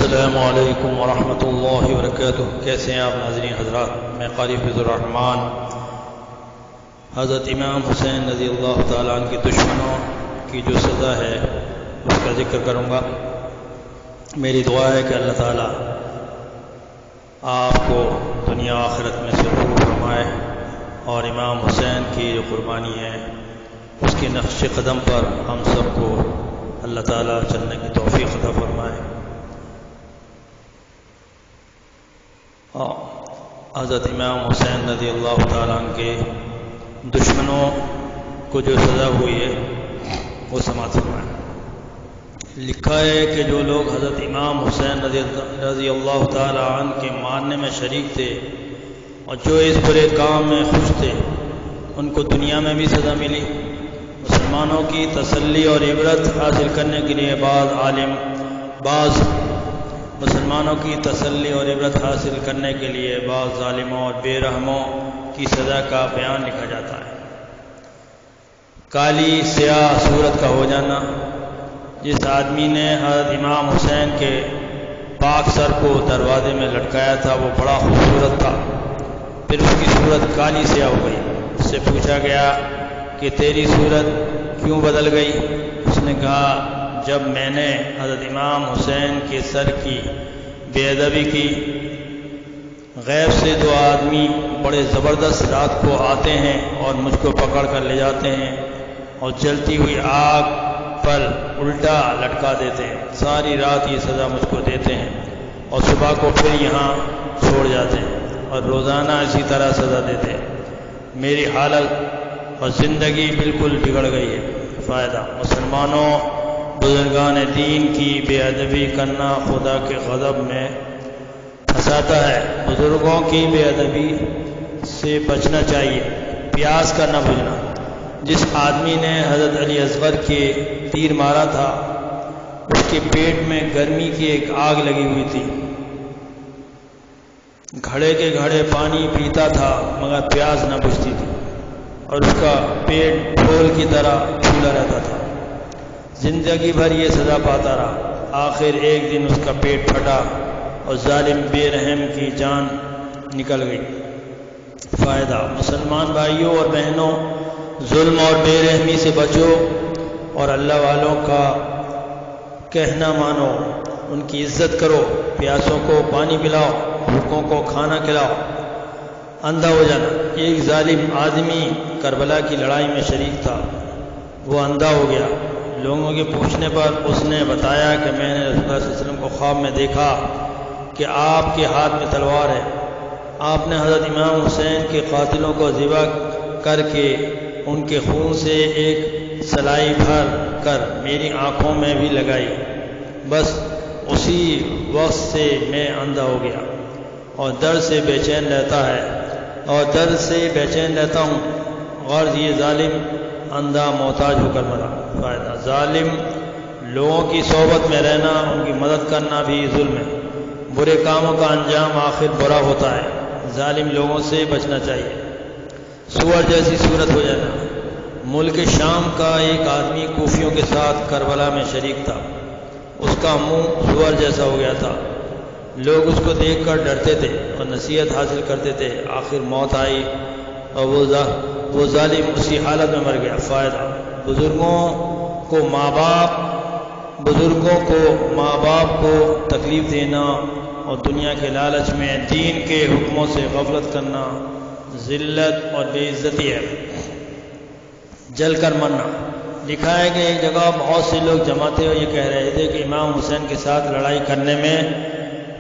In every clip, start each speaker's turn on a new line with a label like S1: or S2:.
S1: السلام علیکم ورحمۃ اللہ وبرکاتہ۔ کیسے ہیں آپ ناظرین حضرات؟ میں قاری فضل الرحمان حضرت امام حسین رضی اللہ تعالیٰ عنہ کے دشمنوں کی جو سزا ہے اس کا ذکر کروں گا۔ میری دعا ہے کہ اللہ تعالیٰ آپ کو دنیا آخرت میں سرور فرمائے اور امام حسین کی جو قربانی ہے اس کے نقش قدم پر ہم سب کو اللہ تعالیٰ چلنے کی توفیق عطا فرمائے۔ حضرت امام حسین رضی اللہ تعالیٰ عنہ کے دشمنوں کو جو سزا ہوئی ہے وہ سماعت فرمائیں۔ لکھا ہے کہ جو لوگ حضرت امام حسین رضی اللہ تعالیٰ عنہ کے مارنے میں شریک تھے اور جو اس برے کام میں خوش تھے ان کو دنیا میں بھی سزا ملی۔ مسلمانوں کی تسلی اور عبرت حاصل کرنے کے لیے مسلمانوں کی تسلی اور عبرت حاصل کرنے کے لیے بعض ظالموں اور بے رحموں کی سزا کا بیان لکھا جاتا ہے۔ کالی سیاہ صورت کا ہو جانا، جس آدمی نے حضرت امام حسین کے پاک سر کو دروازے میں لٹکایا تھا وہ بڑا خوبصورت تھا، پھر اس کی صورت کالی سیاہ ہو گئی۔ اس سے پوچھا گیا کہ تیری صورت کیوں بدل گئی؟ اس نے کہا جب میں نے حضرت امام حسین کے سر کی بے ادبی کی۔ غیب سے دو آدمی بڑے زبردست رات کو آتے ہیں اور مجھ کو پکڑ کر لے جاتے ہیں اور جلتی ہوئی آگ پر الٹا لٹکا دیتے ہیں۔ ساری رات یہ سزا مجھ کو دیتے ہیں اور صبح کو پھر یہاں چھوڑ جاتے ہیں اور روزانہ اسی طرح سزا دیتے ہیں۔ میری حالت اور زندگی بالکل بگڑ گئی ہے۔ فائدہ: مسلمانوں بزرگان دین کی بے ادبی کرنا خدا کے غضب میں پھنساتا ہے۔ بزرگوں کی بے ادبی سے بچنا چاہیے۔ پیاس کا نہ بجھنا۔ جس آدمی نے حضرت علی اصغر کے تیر مارا تھا اس کے پیٹ میں گرمی کی ایک آگ لگی ہوئی تھی، گھڑے کے گھڑے پانی پیتا تھا مگر پیاس نہ بجھتی تھی اور اس کا پیٹ ڈھول کی طرح پھولا رہتا تھا۔ زندگی بھر یہ سزا پاتا رہا، آخر ایک دن اس کا پیٹ پھٹا اور ظالم بے رحم کی جان نکل گئی۔ فائدہ: مسلمان بھائیوں اور بہنوں، ظلم اور بے رحمی سے بچو اور اللہ والوں کا کہنا مانو، ان کی عزت کرو، پیاسوں کو پانی پلاؤ، بھوکوں کو کھانا کھلاؤ۔ اندھا ہو جانا۔ ایک ظالم آدمی کربلا کی لڑائی میں شریک تھا، وہ اندھا ہو گیا۔ لوگوں کے پوچھنے پر اس نے بتایا کہ میں نے رسول اللہ صلی اللہ علیہ وسلم کو خواب میں دیکھا کہ آپ کے ہاتھ میں تلوار ہے۔ آپ نے حضرت امام حسین کے قاتلوں کو ذبح کر کے ان کے خون سے ایک سلائی بھر کر میری آنکھوں میں بھی لگائی۔ بس اسی وقت سے میں اندھا ہو گیا اور درد سے بے چین رہتا ہوں۔ غرض یہ ظالم اندھا محتاج ہو کر مرا۔ فائدہ: ظالم لوگوں کی صحبت میں رہنا، ان کی مدد کرنا بھی ظلم ہے۔ برے کاموں کا انجام آخر برا ہوتا ہے۔ ظالم لوگوں سے بچنا چاہیے۔ سور جیسی صورت ہو جانا۔ ملک شام کا ایک آدمی کوفیوں کے ساتھ کربلا میں شریک تھا، اس کا منہ سور جیسا ہو گیا تھا۔ لوگ اس کو دیکھ کر ڈرتے تھے اور نصیحت حاصل کرتے تھے۔ آخر موت آئی اور وہ ظالم اسی حالت میں مر گیا۔ فائدہ: بزرگوں کو ماں باپ کو تکلیف دینا اور دنیا کے لالچ میں دین کے حکموں سے غفلت کرنا ذلت اور بے عزتی ہے۔ جل کر مرنا۔ لکھا ہے کہ ایک جگہ بہت سے لوگ جمع تھے اور یہ کہہ رہے تھے کہ امام حسین کے ساتھ لڑائی کرنے میں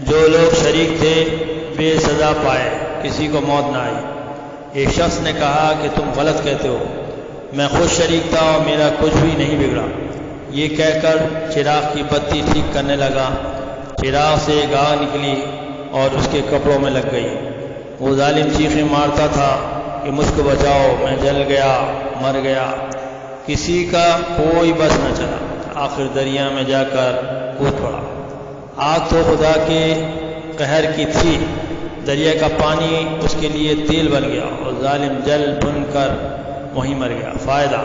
S1: جو لوگ شریک تھے بے سزا پائے، کسی کو موت نہ آئی۔ ایک شخص نے کہا کہ تم غلط کہتے ہو، میں خود شریک تھا اور میرا کچھ بھی نہیں بگڑا۔ یہ کہہ کر چراغ کی بتی ٹھیک کرنے لگا۔ چراغ سے ایک آگ نکلی اور اس کے کپڑوں میں لگ گئی۔ وہ ظالم چیخیں مارتا تھا کہ مجھ کو بچاؤ، میں جل گیا، مر گیا۔ کسی کا کوئی بس نہ چلا، آخر دریا میں جا کر کود پڑا۔ آگ تو خدا کے قہر کی تھی، دریا کا پانی اس کے لیے تیل بن گیا اور ظالم جل بھن کر وہیں مر گیا۔ فائدہ: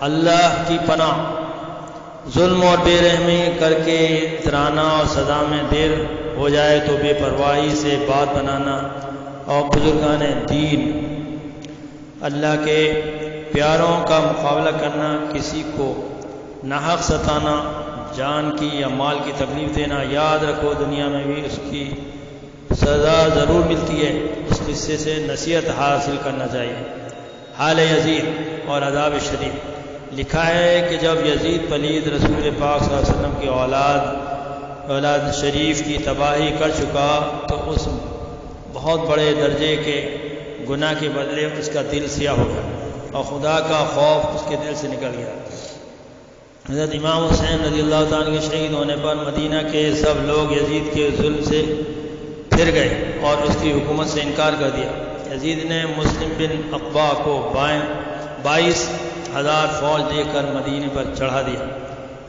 S1: اللہ کی پناہ۔ ظلم اور بے رحمی کر کے اترانا اور سزا میں دیر ہو جائے تو بے پرواہی سے بات بنانا، اور بزرگان دین اللہ کے پیاروں کا مقابلہ کرنا، کسی کو ناحق ستانا، جان کی یا مال کی تکلیف دینا، یاد رکھو دنیا میں بھی اس کی سزا ضرور ملتی ہے۔ اس قصے سے نصیحت حاصل کرنا چاہیے۔ حال یزید اور عذاب شدید۔ لکھا ہے کہ جب یزید پلید رسول پاک صلی اللہ علیہ وسلم کی اولاد شریف کی تباہی کر چکا تو اس بہت بڑے درجے کے گناہ کے بدلے اس کا دل سیاہ ہو گیا اور خدا کا خوف اس کے دل سے نکل گیا۔ حضرت امام حسین رضی اللہ تعالیٰ کے شہید ہونے پر مدینہ کے سب لوگ یزید کے ظلم سے پھر گئے اور اس کی حکومت سے انکار کر دیا۔ یزید نے مسلم بن عقبہ کو 22,000 فوج دے کر مدینے پر چڑھا دیا۔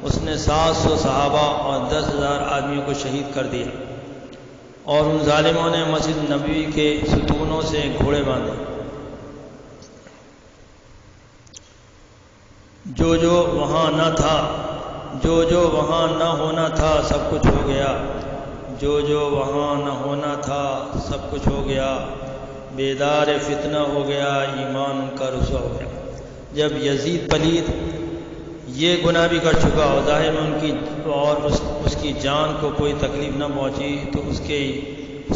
S1: اس نے 700 صحابہ اور 10,000 آدمیوں کو شہید کر دیا، اور ان ظالموں نے مسجد نبوی کے ستونوں سے گھوڑے باندھے۔ جو وہاں نہ تھا، جو وہاں نہ ہونا تھا سب کچھ ہو گیا، جو وہاں نہ ہونا تھا سب کچھ ہو گیا، بیدار فتنہ ہو گیا، ایمان ان کا رسوا ہو گیا۔ جب یزید پلید یہ گناہ بھی کر چکا اور ظاہر میں ان کی اور اس کی جان کو کوئی تکلیف نہ پہنچی تو اس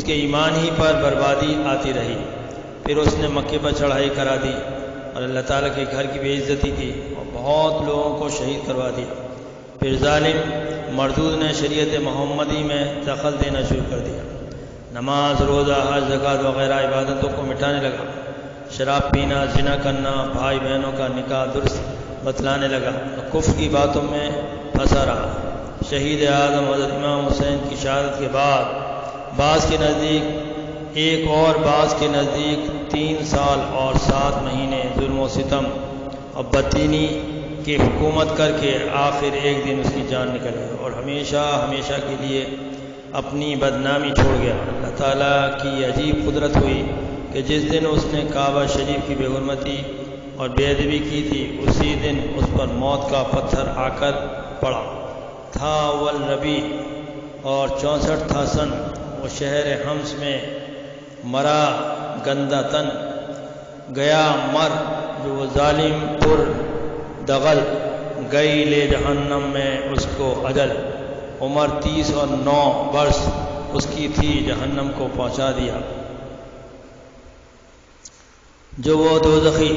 S1: کے ایمان ہی پر بربادی آتی رہی۔ پھر اس نے مکے پر چڑھائی کرا دی اور اللہ تعالیٰ کے گھر کی بے عزتی کی اور بہت لوگوں کو شہید کروا دیا۔ پھر ظالم مردود نے شریعت محمدی میں دخل دینا شروع کر دیا، نماز، روزہ، حج، زکوٰۃ وغیرہ عبادتوں کو مٹانے لگا، شراب پینا، زنا کرنا، بھائی بہنوں کا نکاح درست بتلانے لگا، کفر کی باتوں میں پھنسا رہا۔ شہید اعظم حضرت امام حسین کی شہادت کے بعد بعض کے نزدیک ایک اور بعض کے نزدیک 3 سال اور 7 مہینے ظلم و ستم اور بددینی کی حکومت کر کے آخر ایک دن اس کی جان نکل گئی اور ہمیشہ ہمیشہ کے لیے اپنی بدنامی چھوڑ گیا۔ اللہ تعالیٰ کی عجیب قدرت ہوئی کہ جس دن اس نے کعبہ شریف کی بے حرمتی اور بے ادبی کی تھی اسی دن اس پر موت کا پتھر آ کر پڑا تھا۔ اول ربیع اور 64 تھا سن، وہ شہر حمص میں مرا گندہ تن، گیا مر جو وہ ظالم پر دغل، گئی لے جہنم میں اس کو اجل، عمر 30 اور 9 برس اس کی تھی، جہنم کو پہنچا دیا۔ جو وہ دوزخی،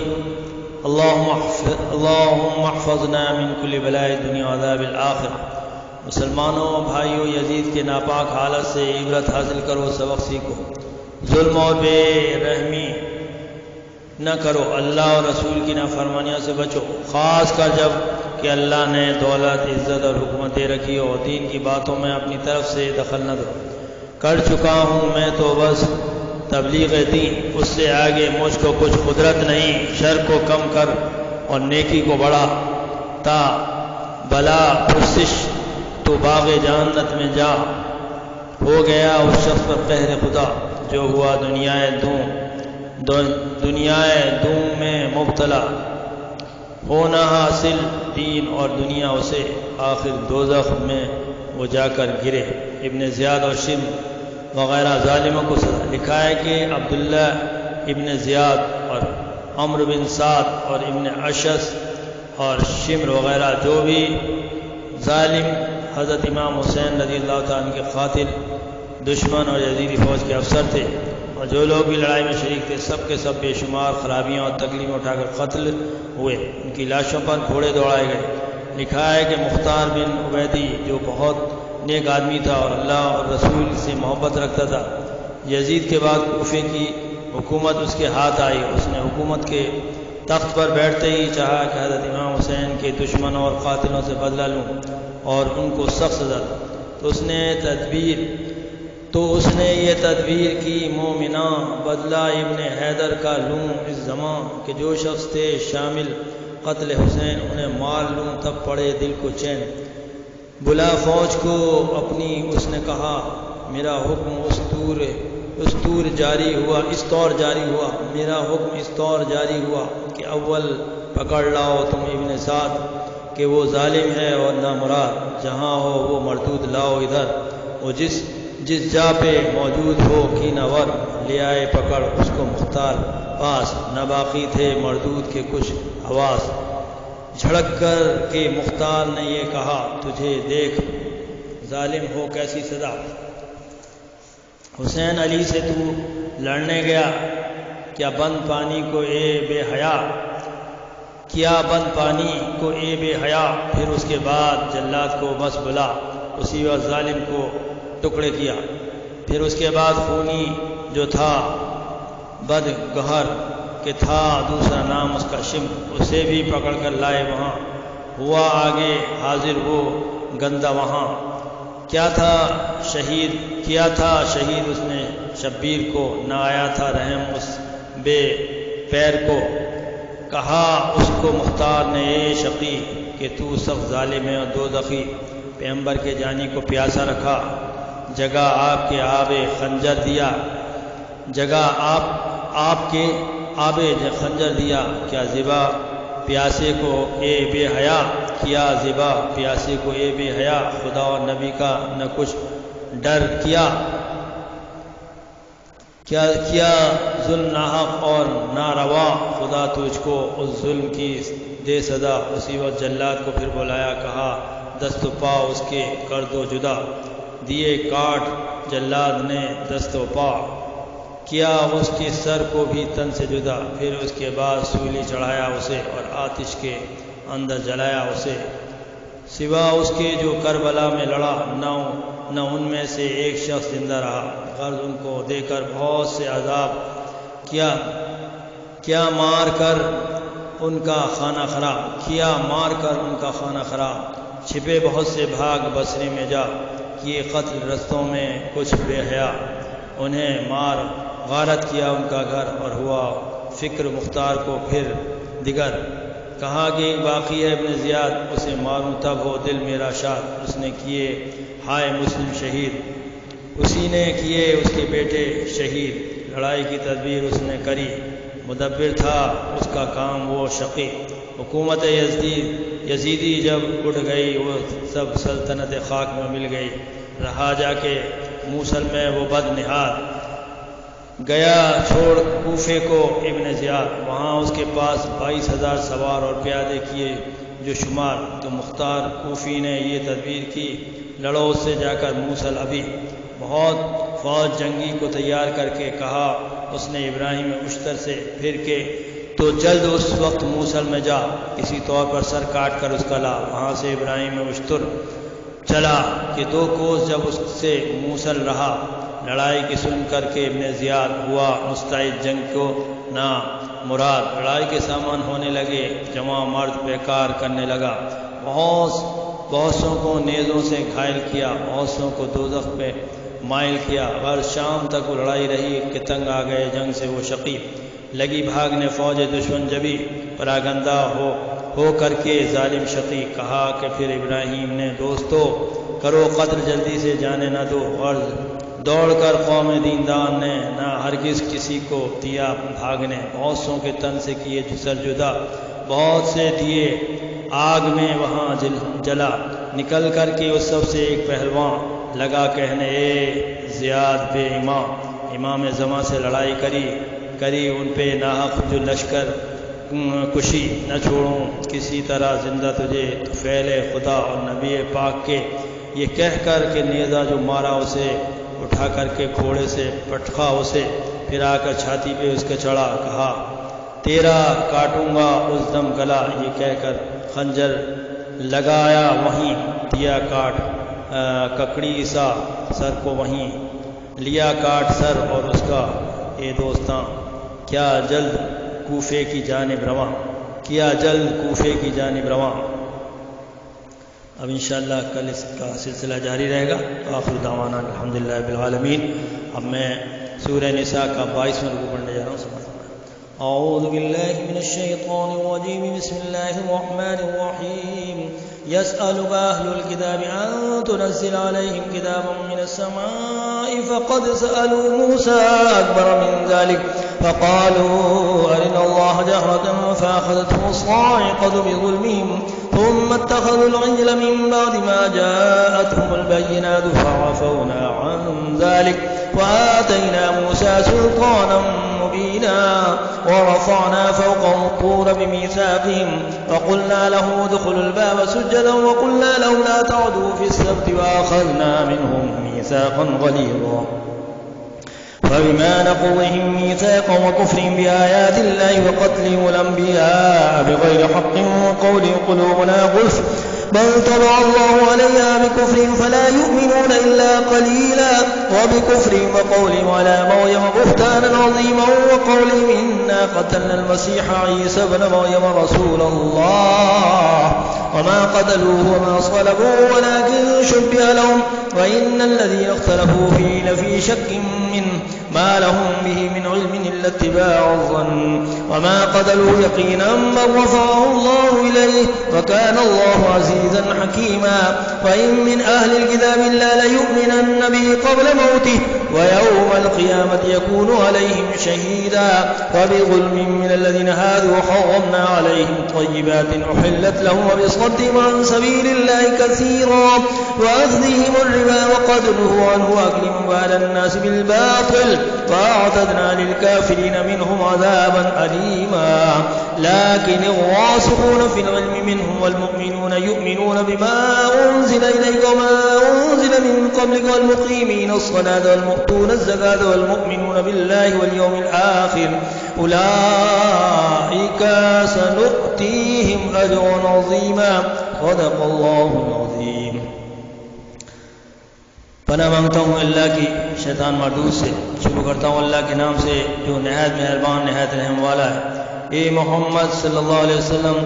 S1: اللہم احفظنا من کل بلاء الدنیا وعذاب الآخرہ۔ مسلمانوں بھائیوں، یزید کے ناپاک حالت سے عبرت حاصل کرو، سبق سیکھو، ظلم اور بے رحمی نہ کرو، اللہ اور رسول کی نافرمانیوں سے بچو، خاص کر جب کہ اللہ نے دولت، عزت اور حکومت دے رکھی ہو، دین کی باتوں میں اپنی طرف سے دخل نہ دو۔ کر چکا ہوں میں تو بس تبلیغ دین، اس سے آگے مجھ کو کچھ قدرت نہیں، شر کو کم کر اور نیکی کو بڑھا، تا بلا پرسش تو باغ جنت میں جا، ہو گیا اس شخص پر قہر خدا جو ہوا دنیائے دوں میں مبتلا، ہونا حاصل دین اور دنیا اسے، آخر دوزخ میں وہ جا کر گرے۔ ابن زیاد اور شمر وغیرہ ظالموں کو سزا۔ لکھا ہے کہ عبداللہ ابن زیاد اور عمرو بن سعد اور ابن اشعث اور شمر وغیرہ جو بھی ظالم حضرت امام حسین رضی اللہ تعالیٰ عنہ کے قاتل، دشمن اور یزیدی فوج کے افسر تھے، اور جو لوگ بھی لڑائی میں شریک تھے، سب کے سب بے شمار خرابیاں اور تکلیفیں اٹھا کر قتل ہوئے، ان کی لاشوں پر گھوڑے دوڑائے گئے۔ لکھا ہے کہ مختار بن عبیدی جو بہت نیک آدمی تھا اور اللہ اور رسول سے محبت رکھتا تھا، یزید کے بعد کوفے کی حکومت اس کے ہاتھ آئی، اس نے حکومت کے تخت پر بیٹھتے ہی چاہا کہ حضرت امام حسین کے دشمنوں اور قاتلوں سے بدلہ لوں اور ان کو سخت سزا دوں۔ تو اس نے یہ تدبیر کی، مومنہ بدلہ ابن حیدر کا لوں اس زمان، کہ جو شخص تھے شامل قتل حسین انہیں مار لوں، تب پڑے دل کو چین، بلا فوج کو اپنی، اس نے کہا میرا حکم اس طور جاری ہوا، میرا حکم اس طور جاری ہوا کہ اول پکڑ لاؤ تم ابن سعد کہ وہ ظالم ہے اور نامراد، جہاں ہو وہ مردود لاؤ ادھر، وہ جس جا پہ موجود ہو کینہ ور، لے آئے پکڑ اس کو مختار پاس، نہ باقی تھے مردود کے کچھ حواس، جھڑک کر کے مختار نے یہ کہا تجھے دیکھ ظالم ہو کیسی صدا، حسین علی سے تو لڑنے گیا، کیا بند پانی کو اے بے حیا، کیا بند پانی کو اے بے حیا، پھر اس کے بعد جلاد کو بس بلا، اسی وقت ظالم کو ٹکڑے کیا، پھر اس کے بعد خونی جو تھا بد گہر کہ تھا دوسرا نام اس کا شم، اسے بھی پکڑ کر لائے وہاں، ہوا آگے حاضر وہ گندہ وہاں، کیا تھا شہید اس نے شبیر کو، نہ آیا تھا رحم اس بے پیر کو، کہا اس کو مختار نے اے شقی کہ تو سخت ظالم ہے اور دوزخی، پیغمبر کے جانی کو پیاسا رکھا، جگہ آپ کے آب خنجر دیا، جگہ آپ کے آب خنجر دیا، کیا ذبح پیاسے کو اے بے حیا، کیا ذبح پیاسے کو اے بے حیا، خدا اور نبی کا نہ کچھ ڈر کیا ظلم ناحق اور ناروا، خدا تجھ کو اس ظلم کی دے سزا، اسی وقت جلاد کو پھر بلایا، کہا دست و پا اس کے کر دو جدا، دیے کاٹ جلاد نے دست و پا، کیا اس کے سر کو بھی تن سے جدا، پھر اس کے بعد سولی چڑھایا اسے اور آتش کے اندر جلایا اسے، سوا اس کے جو کربلا میں لڑا، نہ ان میں سے ایک شخص زندہ رہا، غرض ان کو دے کر بہت سے عذاب کیا مار کر ان کا خانہ خراب، چھپے بہت سے بھاگ بصرے میں جا، کیے قتل رستوں میں کچھ بے حیا، انہیں مار غارت کیا ان کا گھر، اور ہوا فکر مختار کو پھر دیگر، کہا کہ ایک باقی ہے ابن زیاد، اسے ماروں تب ہو دل میرا شاد، اس نے کیے ہائے مسلم شہید، اسی نے کیے اس کے بیٹے شہید، لڑائی کی تدبیر اس نے کری، مدبر تھا اس کا کام وہ شقی، حکومت یزیدی جب اٹھ گئی وہ سب سلطنت خاک میں مل گئی، رہا جا کے موصل میں وہ بد نہاد، گیا چھوڑ کوفے کو ابن زیاد، وہاں اس کے پاس 22,000 سوار اور پیادے کیے جو شمار، تو مختار کوفی نے یہ تدبیر کی لڑو اس سے جا کر موصل، ابھی بہت فوج جنگی کو تیار کر کے کہا اس نے ابراہیم اشتر سے پھر کے تو جلد اس وقت موصل میں جا، کسی طور پر سر کاٹ کر اس کا لا، وہاں سے ابراہیم اشتر چلا کہ 2 کوس جب اس سے موصل رہا، لڑائی کی سن کر کے ابن زیاد ہوا مستعد جنگ کو نا مراد، لڑائی کے سامان ہونے لگے جمع، مرد بیکار کرنے لگا، بہت سوں کو نیزوں سے گھائل کیا، بہت سوں کو دوزخ پہ مائل کیا، ہر شام تک وہ لڑائی رہی کہ تنگ آ گئے جنگ سے وہ شقی، لگی بھاگنے فوج دشمن جبھی، پراگندہ ہو کر کے ظالم شقی، کہا کہ پھر ابراہیم نے دوستو کرو قدر جلدی سے جانے نہ دو، غرض دوڑ کر قوم دیندان نے نہ ہرگز کسی کو دیا بھاگنے، بہت سوں کے تن سے کیے سر جدا، بہت سے دیے آگ میں وہاں جلا، نکل کر کے اس سب سے ایک پہلوان لگا کہنے اے زیاد بے امام زماں سے لڑائی کری ان پہ ناحق جو لشکر کشی، نہ چھوڑوں کسی طرح زندہ تجھے، تو پھیلے خدا اور نبی پاک کے، یہ کہہ کر کہ نیزہ جو مارا اسے اٹھا کر کے گھوڑے سے پٹخا اسے، پھر آ کر چھاتی پہ اس کے چڑھا، کہا تیرا کاٹوں گا اس دم گلا، یہ کہہ کر خنجر لگایا وہیں، دیا کاٹ ککڑی سا سر کو وہیں، لیا کاٹ سر اور اس کا، اے دوستاں کیا جلد کوفے کی جانب رواں، اب انشاءاللہ کل اس کا سلسلہ جاری رہے گا، آخر دعوانا الحمدللہ رب العالمین۔ اب میں سورہ نساء کا 22واں رکوع پڑھنے جا رہا ہوں، اعوذ باللہ من الشیطان الرجیم، بسم اللہ الرحمن الرحیم، يسألك أهل الكتاب أن تنزل عليهم كتابا من السماء فقد سألوا موسى أكبر من ذلك فقالوا أرنا الله جهرة فأخذتهم الصاعقة بظلمهم ثم اتخذوا العجل من بعد ما جاءتهم البينات فعفونا عن ذلك وآتينا موسى سلطانا مبينا ورفعنا فوقهم الطور بميثاقهم وقلنا له ادخلوا الباب سجدا وقلنا له لا تعدوا في السبت وأخذنا منهم ميثاقا غليظا فبما نقضهم ميثاقا وكفرهم بآيات الله وقتلهم الأنبياء بغير حق وقولهم قلوبنا غلف بل طبع الله عليها بكفرهم فلا يؤمنون إلا قليلا وبكفرهم وقولهم على مريم بهتانا عظيما وقولهم إنا قتلنا المسيح عيسى ابن مريم رسول الله وما قتلوه وما صلبوه ولكن شبه لهم وإن الذين اختلفوا فيه لفي شك منه ما لهم به من علم إلا اتباع الظن وما قتلوه يقينا بل رفعه الله إليه وكان الله عزيزا حكيما وإن من أهل الكتاب إلا ليؤمنن به قبل موته ويوم القيامة يكون عليهم شهيدا وبظلم من الذين هادوا حرمنا عليهم طيبات أحلت لهم وبصدهم عن سبيل الله كثيرا وأخذهم الربا وقد نهوا عنه وأكلهم أموال الناس بالباطل وأعتدنا للكافرين منهم عذابا أليما لكن الراسخون في العلم منهم والمؤمنون يؤمنون بما أنزل إليك وما أنزل من قبلك والمقيمين الصلاة والمؤتون الزكاة والمؤمنون بالله واليوم الآخر أولئك سنؤتيهم أجرا عظيما صدق الله العظيم. پناہ مانگتا ہوں اللہ کی شیطان مردود سے. شروع کرتا ہوں اللہ کے نام سے جو نہایت مہربان نہایت رحم والا ہے. اے محمد صلی اللہ علیہ وسلم،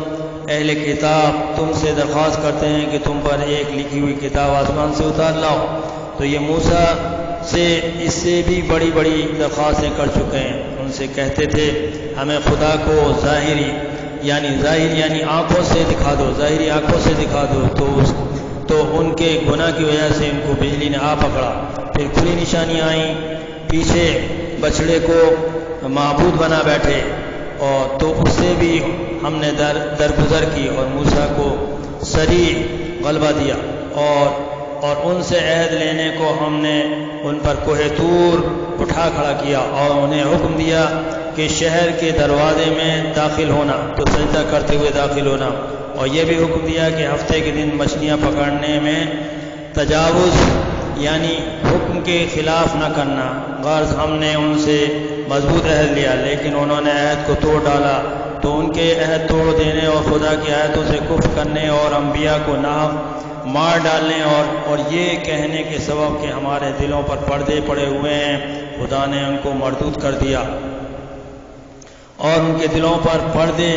S1: اہل کتاب تم سے درخواست کرتے ہیں کہ تم پر ایک لکھی ہوئی کتاب آسمان سے اتار لاؤ. تو یہ موسیٰ سے اس سے بھی بڑی بڑی درخواستیں کر چکے ہیں. ان سے کہتے تھے ہمیں خدا کو ظاہری یعنی آنکھوں سے دکھا دو، ظاہری آنکھوں سے دکھا دو. تو ان کے گناہ کی وجہ سے ان کو بجلی نے آ پکڑا. پھر کھلی نشانیاں آئیں، پیچھے بچڑے کو معبود بنا بیٹھے، اور تو اس سے بھی ہم نے درگزر کی اور موسیٰ کو سریع غلبہ دیا. اور ان سے عہد لینے کو ہم نے ان پر کوہ طور اٹھا کھڑا کیا اور انہیں حکم دیا کہ شہر کے دروازے میں داخل ہونا تو سجدہ کرتے ہوئے داخل ہونا، اور یہ بھی حکم دیا کہ ہفتے کے دن مچھلیاں پکڑنے میں تجاوز یعنی حکم کے خلاف نہ کرنا. غرض ہم نے ان سے مضبوط عہد لیا، لیکن انہوں نے عہد کو توڑ ڈالا. تو ان کے عہد توڑ دینے اور خدا کی آیتوں سے کفر کرنے اور انبیاء کو ناحق مار ڈالنے اور یہ کہنے کے سبب کہ ہمارے دلوں پر پردے پڑے ہوئے ہیں، خدا نے ان کو مردود کر دیا. اور ان کے دلوں پر پردے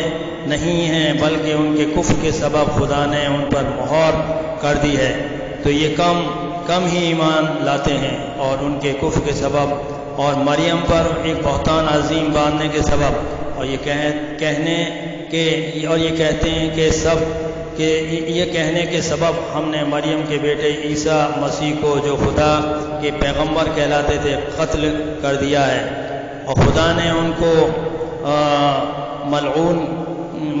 S1: نہیں ہیں بلکہ ان کے کفر کے سبب خدا نے ان پر مہر کر دی ہے. تو یہ کم ہی ایمان لاتے ہیں، اور ان کے کفر کے سبب اور مریم پر ایک بہتان عظیم باندھنے کے سبب، اور یہ کہتے ہیں کہ یہ کہنے کے سبب ہم نے مریم کے بیٹے عیسیٰ مسیح کو جو خدا کے پیغمبر کہلاتے تھے قتل کر دیا ہے، اور خدا نے ان کو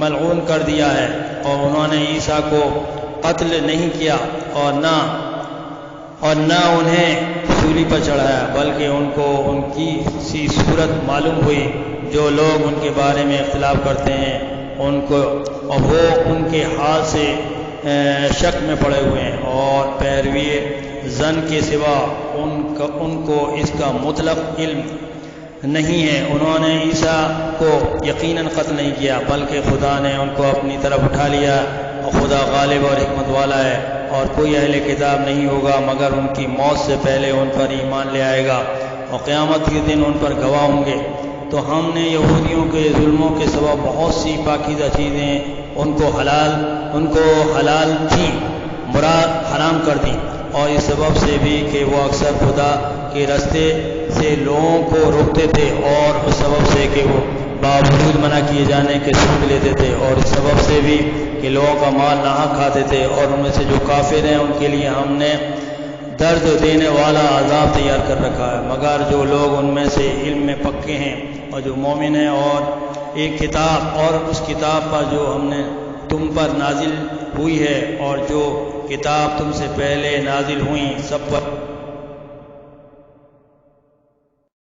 S1: ملعون کر دیا ہے. اور انہوں نے عیسیٰ کو قتل نہیں کیا اور نہ انہیں سولی پر چڑھایا، بلکہ ان کو ان کی سی صورت معلوم ہوئی. جو لوگ ان کے بارے میں اختلاف کرتے ہیں ان کو، اور وہ ان کے حال سے شک میں پڑے ہوئے ہیں، اور پیروی زن کے سوا ان کو اس کا مطلق علم نہیں ہے. انہوں نے عیسیٰ کو یقیناً قتل نہیں کیا، بلکہ خدا نے ان کو اپنی طرف اٹھا لیا، اور خدا غالب اور حکمت والا ہے. اور کوئی اہل کتاب نہیں ہوگا مگر ان کی موت سے پہلے ان پر ایمان لے آئے گا، اور قیامت کے دن ان پر گواہ ہوں گے. تو ہم نے یہودیوں کے ظلموں کے سبب بہت سی پاکیزہ چیزیں ان کو حلال تھیں مراد حرام کر دیں، اور اس سبب سے بھی کہ وہ اکثر خدا کے راستے سے لوگوں کو روکتے تھے، اور اس سبب سے کہ وہ باوجود منع کیے جانے کے سود لیتے تھے، اور اس سبب سے بھی کہ لوگوں کا مال ناحق کھاتے تھے. اور ان میں سے جو کافر ہیں ان کے لیے ہم نے درد دینے والا عذاب تیار کر رکھا ہے. مگر جو لوگ ان میں سے علم میں پکے ہیں اور جو مومن ہیں اور ایک کتاب اور اس کتاب پر جو ہم نے تم پر نازل ہوئی ہے اور جو کتاب تم سے پہلے نازل ہوئیں سب پر